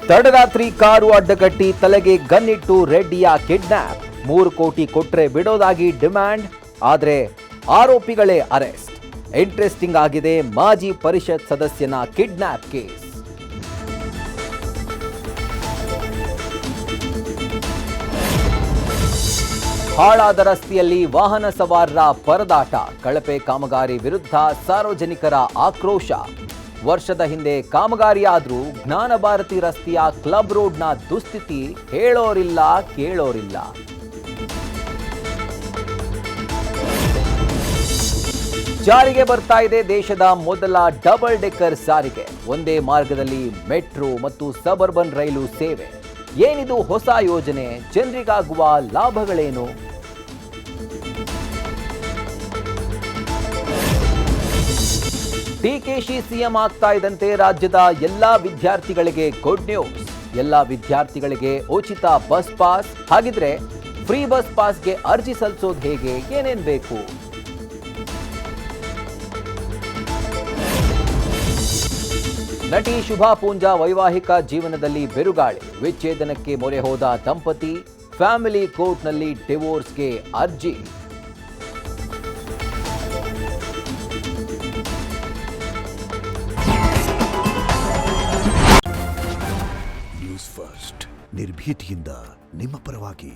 ತಡರಾತ್ರಿ ಕಾರು ಅಡ್ಡಗಟ್ಟಿ ತಲೆಗೆ ಗನ್ನಿಟ್ಟು ರೆಡ್ಡಿಯ ಕಿಡ್ನಾಪ್. 3 ಕೋಟಿ ಕೊಟ್ರೆ ಬಿಡೋದಾಗಿ ಡಿಮ್ಯಾಂಡ್. ಆದರೆ ಆರೋಪಿಗಳೇ ಅರೆಸ್ಟ್. ಇಂಟ್ರೆಸ್ಟಿಂಗ್ ಆಗಿದೆ ಮಾಜಿ ಪರಿಷತ್ ಸದಸ್ಯನ ಕಿಡ್ನಾಪ್ ಕೇಸ್. ಹಾಳಾದ ರಸ್ತೆಯಲ್ಲಿ ವಾಹನ ಸವಾರರ ಪರದಾಟ. ಕಳಪೆ ಕಾಮಗಾರಿ ವಿರುದ್ಧ ಸಾರ್ವಜನಿಕರ ಆಕ್ರೋಶ. ವರ್ಷದ ಹಿಂದೆ ಕಾಮಗಾರಿಯಾದ್ರೂ ಜ್ಞಾನ ಭಾರತಿ ರಸ್ತೆಯ ಕ್ಲಬ್ ರೋಡ್ನ ದುಸ್ಥಿತಿ ಹೇಳೋರಿಲ್ಲ ಕೇಳೋರಿಲ್ಲ. ಜಾರಿಗೆ ಬರ್ತಾ ಇದೆ ದೇಶದ ಮೊದಲ ಡಬಲ್ ಡೆಕ್ಕರ್ ಸಾರಿಗೆ. ಒಂದೇ ಮಾರ್ಗದಲ್ಲಿ ಮೆಟ್ರೋ ಮತ್ತು ಸಬರ್ಬನ್ ರೈಲು ಸೇವೆ. ಏನಿದು ಹೊಸ ಯೋಜನೆ? ಜನರಿಗಾಗುವ ಲಾಭಗಳೇನು? ಡಿಕೆಶಿ ಸಿಎಂ ಆಗ್ತಾ ಇದ್ದಂತೆ ರಾಜ್ಯದ ಎಲ್ಲಾ ವಿದ್ಯಾರ್ಥಿಗಳಿಗೆ ಗುಡ್ ನ್ಯೂಸ್. ಎಲ್ಲಾ ವಿದ್ಯಾರ್ಥಿಗಳಿಗೆ ಉಚಿತ ಬಸ್ ಪಾಸ್. ಹಾಗಿದ್ರೆ ಫ್ರೀ ಬಸ್ ಪಾಸ್ಗೆ ಅರ್ಜಿ ಸಲ್ಲಿಸೋದು ಹೇಗೆ? ಏನೇನ್ ಬೇಕು? ನಟಿ ಶುಭಾ ಪೂಂಜಾ ವೈವಾಹಿಕ ಜೀವನದಲ್ಲಿ ಬಿರುಗಾಳಿ. ವಿಚ್ಛೇದನಕ್ಕೆ ಮೊರೆ ಹೋದ ದಂಪತಿ. ಫ್ಯಾಮಿಲಿ ಕೋರ್ಟ್ನಲ್ಲಿ ಡಿವೋರ್ಸ್ಗೆ ಅರ್ಜಿ. ನ್ಯೂಸ್ ಫಸ್ಟ್ ನಿರ್ಭೀತಿಯಿಂದ ನಿಮ್ಮ ಪರವಾಗಿ.